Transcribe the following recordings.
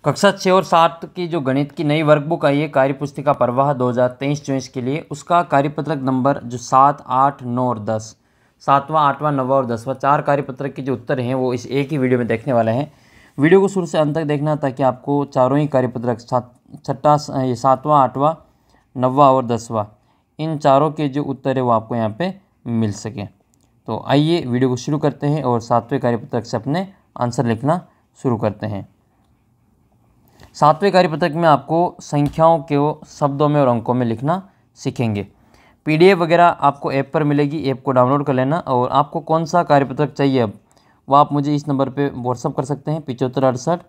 कक्षा 6 और 7 की जो गणित की नई वर्कबुक आई है कार्यपुस्तिका प्रवाह 2023-24 के लिए, उसका कार्यपत्रक नंबर जो 7, 8, 9 और 10, 7वां, 8वां, 9वां और 10वां 4 कार्यपत्रक के जो उत्तर हैं वो इस एक ही वीडियो में देखने वाले हैं। वीडियो को शुरू से अंत तक देखना ताकि आपको चारों ही कार्यपत्रक 7वां, 8वां, 9वां और 10वां इन चारों के जो उत्तर है वो आपको यहाँ पे मिल सके। तो आइए वीडियो को शुरू करते हैं और 7वें कार्यपत्रक से अपने आंसर लिखना शुरू करते हैं। 7वें कार्यपत्रक में आपको संख्याओं को शब्दों में और अंकों में लिखना सीखेंगे। पीडीएफ वगैरह आपको ऐप पर मिलेगी, ऐप को डाउनलोड कर लेना। और आपको कौन सा कार्यपत्रक चाहिए अब वो आप मुझे इस नंबर पे व्हाट्सअप कर सकते हैं, 75 68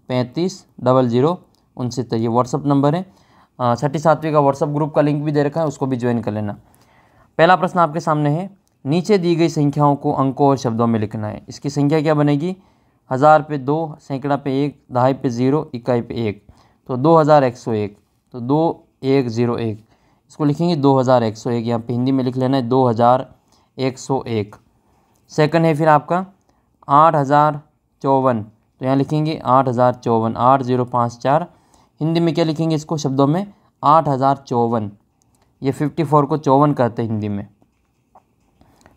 35 00 69। ये व्हाट्सअप नंबर है। 6ठी 7वीं का व्हाट्सअप ग्रुप का लिंक भी दे रखा है, उसको भी ज्वाइन कर लेना। पहला प्रश्न आपके सामने है, नीचे दी गई संख्याओं को अंकों और शब्दों में लिखना है। इसकी संख्या क्या बनेगी? 1000 पे 2, सैकड़ा पे 1, दहाई पे 0, इकाई पे 1, तो 2101, तो 2101 इसको लिखेंगे 2101। यहाँ पे हिंदी में लिख लेना है 2101। सेकंड है फिर आपका 8054, तो यहाँ लिखेंगे 8054, 8054। हिंदी में क्या लिखेंगे इसको शब्दों में? 8054। ये 54 को 54 कहते हैं हिंदी में।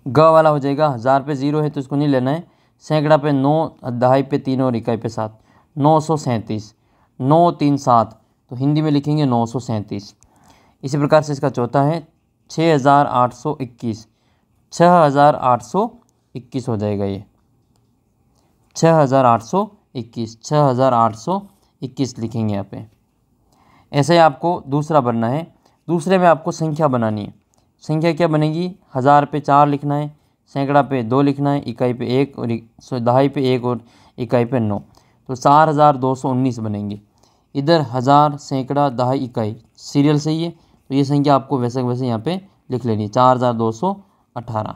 ग वाला हो जाएगा 1000 पे 0 है तो इसको नहीं लेना है। सैकड़ा पे 9, दहाई पे 3 और इकाई पे 7, 937, 937, तो हिंदी में लिखेंगे 937। इसी प्रकार से इसका चौथा है 6821, 6821 हो जाएगा। ये 6821 लिखेंगे यहाँ पे। ऐसे ही आपको दूसरा बनना है। दूसरे में आपको संख्या बनानी है। संख्या क्या बनेगी? 1000 पे 4 लिखना है, सैकड़ा पे 2 लिखना है, इकाई पे 1 और दहाई पे 1 और इकाई पे 9, तो 4219 बनेंगे। इधर 1000, सैकड़ा, दहाई, इकाई सीरियल से ही है, तो ये संख्या आपको वैसे वैसे यहाँ पे लिख लेनी है 4218।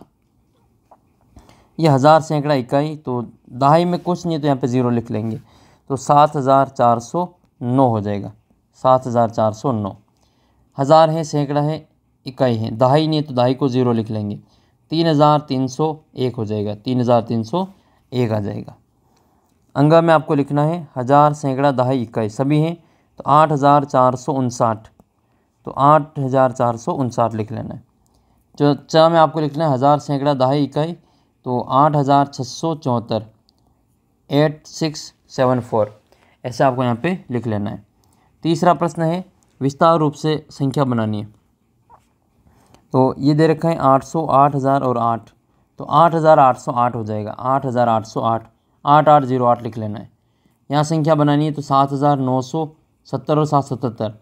ये 1000, सैकड़ा, इकाई, तो दहाई में कुछ नहीं है तो यहाँ पे 0 लिख लेंगे, तो 7409 हो जाएगा। 7409। 1000 है, सैकड़ा है, इकाई है, दहाई नहीं है तो दहाई को 0 लिख लेंगे, 3301 हो जाएगा। 3301 आ जाएगा। अंगा में आपको लिखना है 1000, सैकड़ा, दहाई, इकाई सभी हैं, तो 8459, तो 8459 लिख लेना है। जो च में आपको लिखना है 1000, सैकड़ा, दहाई, इकाई, तो 8674, 8674 ऐसे आपको यहाँ पे लिख लेना है। तीसरा प्रश्न है, विस्तार रूप से संख्या बनानी है। तो ये दे रखा है 800, 8000 और 8, तो 8808 हो जाएगा। 8808, 8808 लिख लेना है। यहाँ संख्या बनानी है तो 7970 और 777,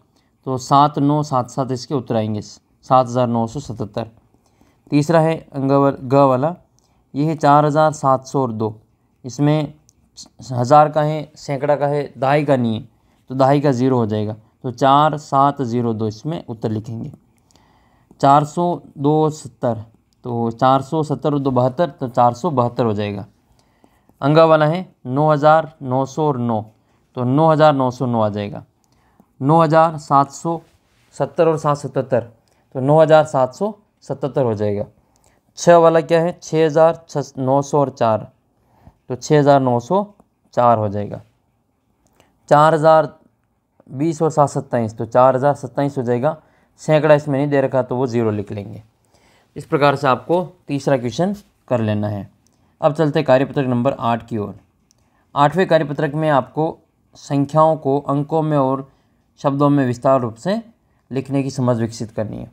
तो 7977 इसके उत्तर आएंगे, 7977। तीसरा है ग वाला, ये है 4702। इसमें 1000 का है, सैकड़ा का है, दहाई का नहीं है, तो दहाई का 0 हो जाएगा, तो 4702 इसमें उत्तर लिखेंगे। 402 तो 470 और 2 72, तो 472 हो जाएगा। अंगा वाला है 9900 और 9, तो 9909 आ जाएगा। 9770 और 777, तो 9777 हो जाएगा। 6 वाला क्या है? 6900 और 4, तो 6904 हो जाएगा। 4020 और 727, तो 4027 हो जाएगा। सैकड़ा इसमें नहीं दे रखा तो वो 0 लिख लेंगे। इस प्रकार से आपको तीसरा क्वेश्चन कर लेना है। अब चलते कार्यपत्रक नंबर 8 की ओर। 8वें कार्यपत्रक में आपको संख्याओं को अंकों में और शब्दों में विस्तार रूप से लिखने की समझ विकसित करनी है।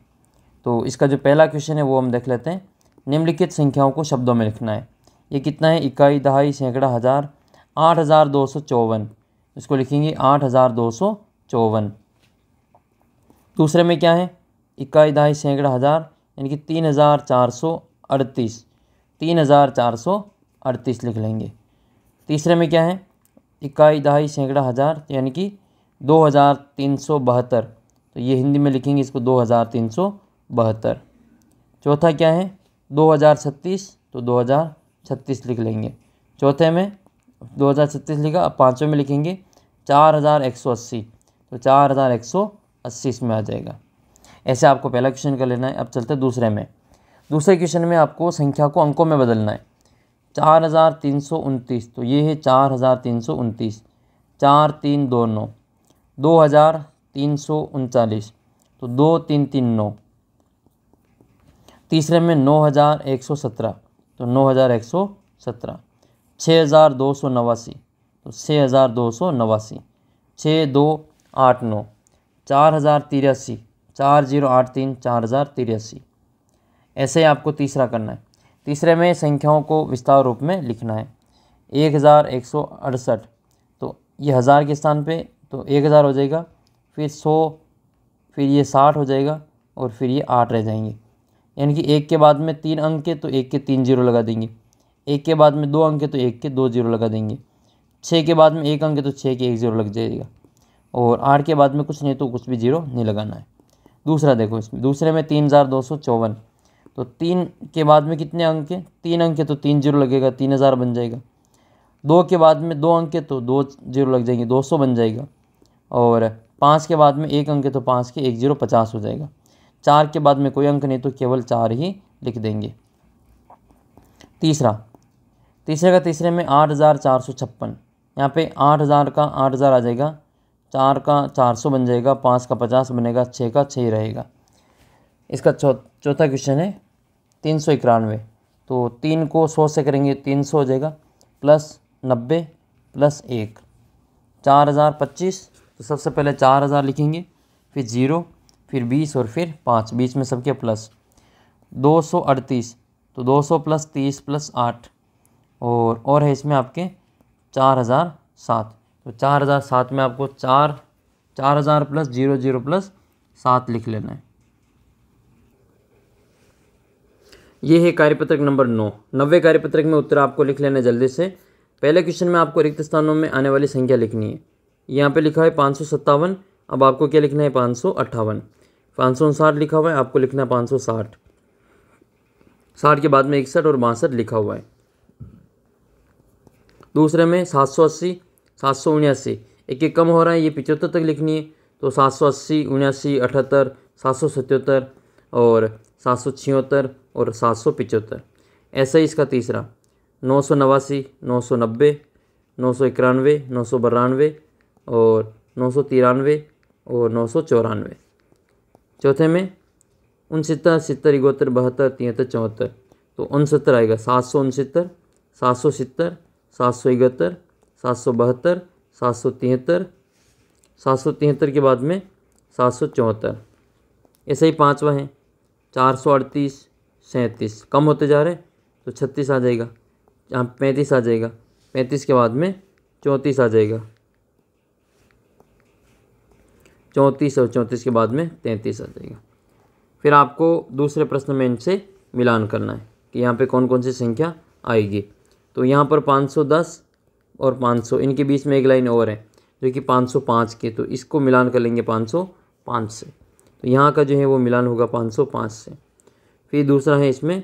तो इसका जो पहला क्वेश्चन है वो हम देख लेते हैं। निम्नलिखित संख्याओं को शब्दों में लिखना है। ये कितना है? इकाई, दहाई, सैकड़ा, 1000, 8254, इसको लिखेंगे 8254। दूसरे में क्या है? इकाई, दहाई, सैकड़ा, 1000, यानी कि 3438, 3438 लिख लेंगे। तीसरे में क्या है? इकाई, दहाई, सैकड़ा, 1000, यानी कि 2372, तो ये हिंदी में लिखेंगे इसको 2372। चौथा क्या है? 2036, तो 2036 लिख लेंगे। चौथे में 2036 लिखा। अब पाँचवें में लिखेंगे 4180, तो 4180 इसमें आ जाएगा। ऐसे आपको पहला क्वेश्चन कर लेना है। अब चलते हैं दूसरे में। दूसरे क्वेश्चन में आपको संख्या को अंकों में बदलना है। 4329, तो ये है 4329। 4329, 2339, तो 2339। तीसरे में 9117, तो 9117। 6289, तो 6289। 6289। 4083, 4083, 4083। ऐसे ही आपको तीसरा करना है। तीसरे में संख्याओं को विस्तार रूप में लिखना है। 1168, तो ये 1000 के स्थान पे तो 1000 हो जाएगा, फिर 100, फिर ये 60 हो जाएगा, और फिर ये 8 रह जाएंगे। यानी कि 1 के बाद में 3 अंक है तो 1 के 3 जीरो लगा देंगे। 1 के बाद में 2 अंक है तो 1 के 2 जीरो लगा देंगे। 6 के बाद में 1 अंक है तो 6 के 1 जीरो लग जाएगा। और 8 के बाद में कुछ नहीं तो कुछ भी जीरो नहीं लगाना है। दूसरा देखो, इसमें दूसरे में 3254, तो 3 के बाद में कितने अंक है? 3 अंक है तो 3 जीरो लगेगा, 3000 बन जाएगा। 2 के बाद में 2 अंक है तो 2 जीरो लग जाएंगे, 200 बन जाएगा। और 5 के बाद में 1 अंक है तो 5 के 1 जीरो 50 हो जाएगा। 4 के बाद में कोई अंक नहीं तो केवल 4 ही लिख देंगे। तीसरे का तीसरे में 8456, यहाँ पे 8000 का 8000 आ जाएगा, 4 का 400 बन जाएगा, 5 का 50 बनेगा, 6 का 6 रहेगा। इसका चौथा क्वेश्चन है 391, तो 3 को 100 से करेंगे 300 हो जाएगा, प्लस 90 प्लस 1, 4025। तो सबसे पहले 4000 लिखेंगे, फिर 0, फिर 20 और फिर 5, बीच में सबके प्लस। 238, तो 200 प्लस 30 प्लस 8, और है इसमें आपके 4007, तो 4007 में आपको 4000 प्लस 00 प्लस 7 लिख लेना है। ये है कार्यपत्रक नंबर 9। 90 कार्यपत्रक में उत्तर आपको लिख लेना है जल्दी से। पहले क्वेश्चन में आपको रिक्त स्थानों में आने वाली संख्या लिखनी है। यहाँ पे लिखा है 557, अब आपको क्या लिखना है? 558। 559 लिखा हुआ है, आपको लिखना है 560। 60 के बाद में 61 और 62 लिखा हुआ है। दूसरे में 780, 779, एक कम हो रहा है, ये 75 तक लिखनी है, तो 780, 79, 78, 777 और 776 और 775। ऐसा ही इसका तीसरा 989, 990, 991, 992 और 993 और 994। चौथे में 69, 70, 71, 72, 73, 74, तो 69 आएगा। 769, 770, 771, 772, 773, 773 के बाद में 774। ऐसे ही पाँचवा है 438, 37, कम होते जा रहे तो 36 आ जाएगा, यहाँ 35 आ जाएगा, 35 के बाद में 34 आ जाएगा, 34 और 34 के बाद में 33 आ जाएगा। फिर आपको दूसरे प्रश्न में इनसे मिलान करना है कि यहाँ पे कौन कौन सी संख्या आएगी। तो यहाँ पर 510 और 500, इनके बीच में एक लाइन और है जो कि 505 की, तो इसको मिलान कर लेंगे 505 से, तो यहाँ का जो है वो मिलान होगा 505 से। फिर दूसरा है इसमें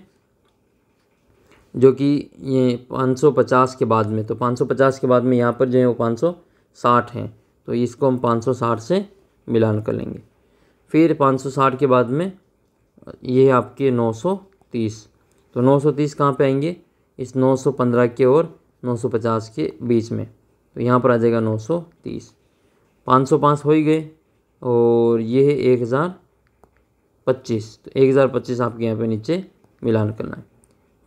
जो कि ये 550 के बाद में, तो 550 के बाद में यहाँ पर जो है वो 560 हैं, तो इसको हम 560 से मिलान कर लेंगे। फिर 560 के बाद में ये है आपके 930, तो 930 कहाँ पे आएंगे? इस 915 के और 950 के बीच में, तो यहाँ पर आ जाएगा 930। 505 हो ही गए, और ये है 1025, तो 1025 आपके यहाँ पे नीचे मिलान करना है।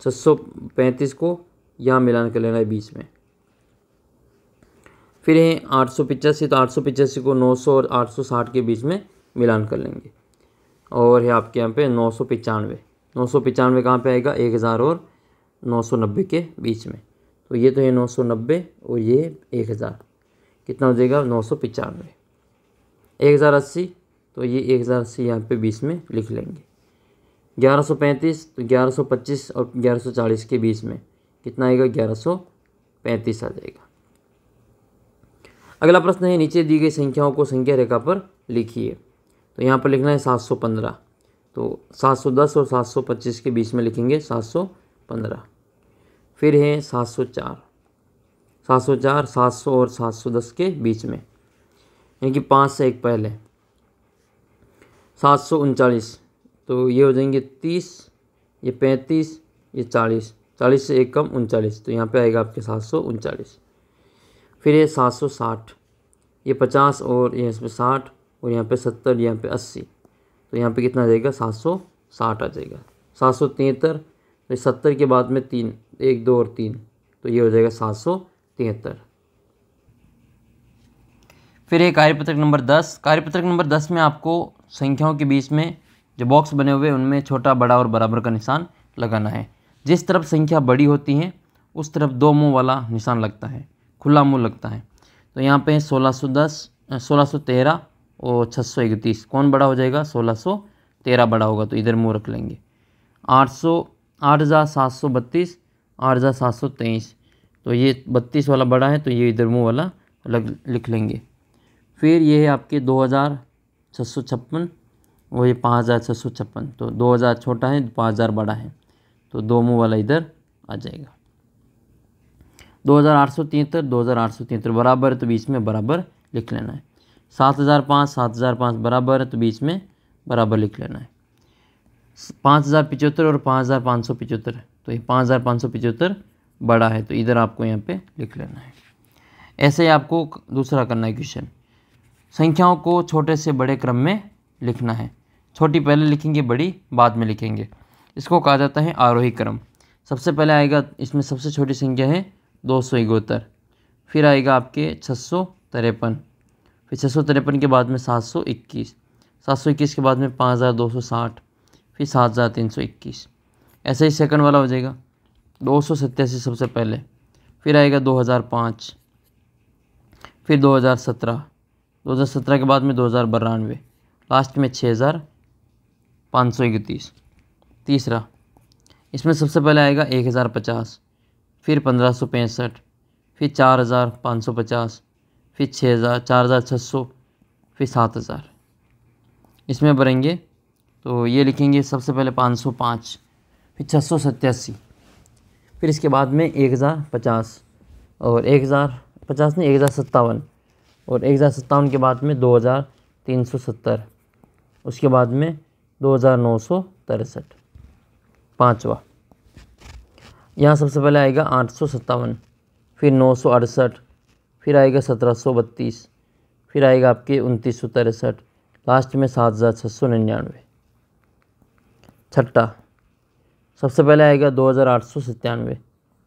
635 को यहाँ मिलान कर लेना है बीच में। फिर है 885, तो 885 को 900 और 860 के बीच में मिलान कर लेंगे। और है आपके यहाँ पे 995, 995 कहाँ पे आएगा? 1000 और 990 के बीच में, तो ये तो है 990 और ये 1000, कितना हो जाएगा? 995। 1080, तो ये 1080 यहाँ पे बीच में लिख लेंगे। 1135, तो 1125 और 1140 के बीच में कितना आएगा? 1135 आ जाएगा। अगला प्रश्न है नीचे दी गई संख्याओं को संख्या रेखा पर लिखिए। तो यहाँ पर लिखना है 715, तो 710 और 725 के बीच में लिखेंगे 715। फिर है 704, 704, 700 और 710 के बीच में, यानी कि 5 से एक पहले। 739, तो ये हो जाएंगे 30, ये 35, ये 40, 40 से एक कम 39, तो यहाँ पे आएगा आपके 739। फिर ये 760, ये 50 और यहाँ पे 60 और यहाँ पे 70, यहाँ पे 80, तो यहाँ पे कितना आ जाएगा 760 आ जाएगा। 773, तो 70 के बाद में 3, 1 2 और 3, तो ये हो जाएगा 773। फिर एक कार्यपत्रक नंबर 10। कार्यपत्रक नंबर 10 में आपको संख्याओं के बीच में जो बॉक्स बने हुए हैं उनमें छोटा, बड़ा और बराबर का निशान लगाना है। जिस तरफ संख्या बड़ी होती है उस तरफ 2 मुँह वाला निशान लगता है, खुला मुँह लगता है। तो यहाँ पे 1610, 1613 और 631, कौन बड़ा हो जाएगा? 1613 बड़ा होगा, तो इधर मुँह रख लेंगे। 8732, 8723, तो ये 32 वाला बड़ा है, तो ये इधर मुँह वाला अलग लिख लेंगे। फिर ये है आपके 2656 और ये 5656, तो 2000 छोटा है, 5000 बड़ा है, तो 2 मुँह वाला इधर आ जाएगा। 2873, 2873 बराबर है, तो बीच में बराबर लिख लेना है। 7005, 7005 बराबर है, तो बीच में बराबर लिख लेना है। 5075 और 5575, तो ये 5575 बड़ा है, तो इधर आपको यहाँ पे लिख लेना है। ऐसे ही आपको दूसरा करना है क्वेश्चन। संख्याओं को छोटे से बड़े क्रम में लिखना है। छोटी पहले लिखेंगे, बड़ी बाद में लिखेंगे। इसको कहा जाता है आरोही क्रम। सबसे पहले आएगा, इसमें सबसे छोटी संख्या है 271, फिर आएगा आपके 653, फिर 653 के बाद में 721, 721 के बाद में 5260, फिर 7321। ऐसे ही सेकंड वाला हो जाएगा 287 सबसे पहले, फिर आएगा 2005, फिर 2017, 2017 के बाद में 2092, लास्ट में 6531। तीसरा, इसमें सबसे पहले आएगा 1050, फिर 1565, फिर 4550, फिर 6000, 4600, फिर 7000। इसमें भरेंगे तो ये लिखेंगे सबसे पहले 505, फिर 687, फिर इसके बाद में 1050 और 1050 नहीं 1057 और 1057 के बाद में 2370, उसके बाद में 2963। पाँचवा, यहाँ सबसे पहले आएगा 857, फिर 968, फिर आएगा 1732, फिर आएगा आपके 2963, लास्ट में 7699। छठा, सबसे पहले आएगा 2897,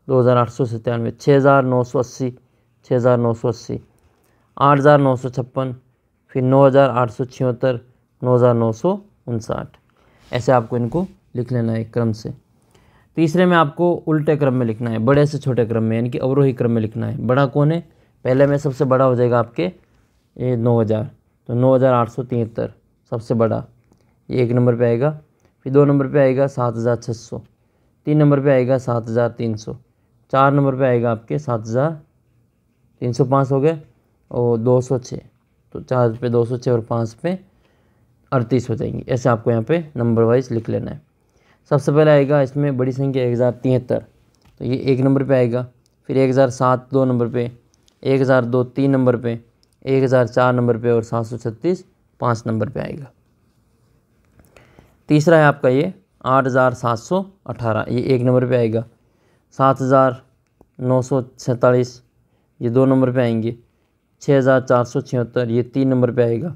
2897, 6980, 6980, 8956, फिर 9876, 9959। ऐसे आपको इनको लिख लेना है क्रम से। तीसरे में आपको उल्टे क्रम में लिखना है, बड़े से छोटे क्रम में, यानी कि अवरोही क्रम में लिखना है। बड़ा कौन है? पहले में सबसे बड़ा हो जाएगा आपके ये 9000, तो 9873 सबसे बड़ा, ये 1 नंबर पे आएगा। फिर 2 नंबर पे आएगा 7600, 3 नंबर पे आएगा 7300, 4 नंबर पे आएगा आपके 7305 हो गए और 206, तो 4 पे 206 और 5 पे 38 हो जाएंगे। ऐसे आपको यहाँ पे नंबर वाइज लिख लेना है। सबसे पहले आएगा इसमें बड़ी संख्या 1073, तो ये 1 नंबर पे आएगा। फिर 1007 2 नंबर पे, 1002 3 नंबर पे, 1004 नंबर पे और 736 5 नंबर पे आएगा। तीसरा है आपका ये 8718, ये 1 नंबर पे आएगा। 7947 ये 2 नंबर पे आएंगे। 6476 ये 3 नंबर पे आएगा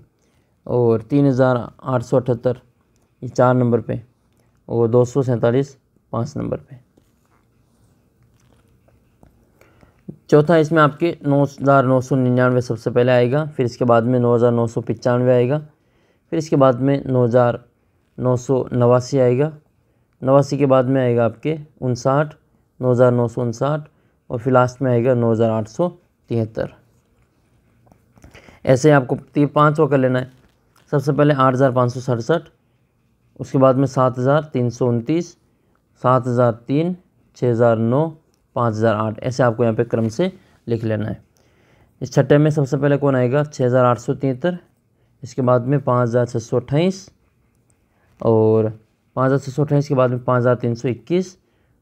और 3878 ये 4 नंबर पे और 247 5 नंबर पे। चौथा, इसमें आपके 9999 सबसे पहले आएगा, फिर इसके बाद में 9995 आएगा, फिर इसके बाद में 9989 आएगा, 89 के बाद में आएगा आपके 59, 9959 और फिर लास्ट में आएगा 9873। ऐसे आपको 5 कर लेना है। सबसे पहले 8567, उसके बाद में 7329, 7003, 6009, 5008। ऐसे आपको यहाँ पे क्रम से लिख लेना है। इस छठे में सबसे पहले कौन आएगा? 6873, इसके बाद में 5628 और 5628 के बाद में 5321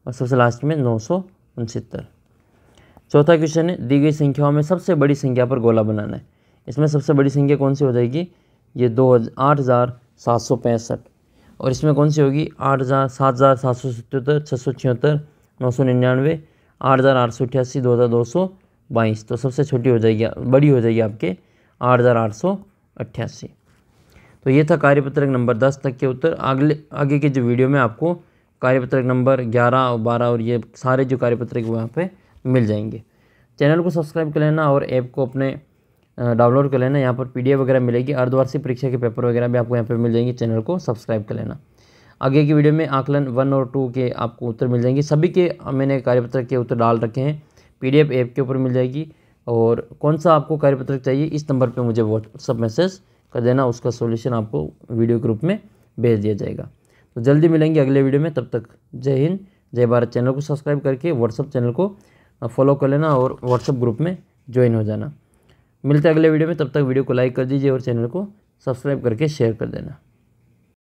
और सबसे लास्ट में 969। चौथा क्वेश्चन है, दी गई संख्याओं में सबसे बड़ी संख्या पर गोला बनाना है। इसमें सबसे बड़ी संख्या कौन सी हो जाएगी? ये 8765 और इसमें कौन सी होगी? 7777, 676, 999, 8888, 2222। तो सबसे छोटी हो जाएगी, बड़ी हो जाएगी आपके 8,888। तो ये था कार्यपत्रक नंबर 10 तक के उत्तर। आगे के जो वीडियो में आपको कार्यपत्रक नंबर 11 और 12 और ये सारे जो कार्यपत्रक वहाँ पे मिल जाएंगे। चैनल को सब्सक्राइब कर लेना और ऐप को अपने डाउनलोड कर लेना। यहाँ पर PDF वगैरह मिलेगी, अर्धवार्षिक परीक्षा के पेपर वगैरह भी आपको यहाँ पे मिल जाएंगे। चैनल को सब्सक्राइब कर लेना। आगे की वीडियो में आकलन 1 और 2 के आपको उत्तर मिल जाएंगे। सभी के मैंने कार्यपत्रक के उत्तर डाल रखे हैं, PDF ऐप के ऊपर मिल जाएगी। और कौन सा आपको कार्यपत्रक चाहिए इस नंबर पे मुझे व्हाट्सअप मैसेज कर देना, उसका सॉल्यूशन आपको वीडियो के रूप में भेज दिया जाएगा। तो जल्दी मिलेंगे अगले वीडियो में, तब तक जय हिंद जय भारत। चैनल को सब्सक्राइब करके व्हाट्सअप चैनल को फॉलो कर लेना और व्हाट्सअप ग्रुप में ज्वाइन हो जाना। मिलते हैं अगले वीडियो में, तब तक वीडियो को लाइक कर दीजिए और चैनल को सब्सक्राइब करके शेयर कर देना।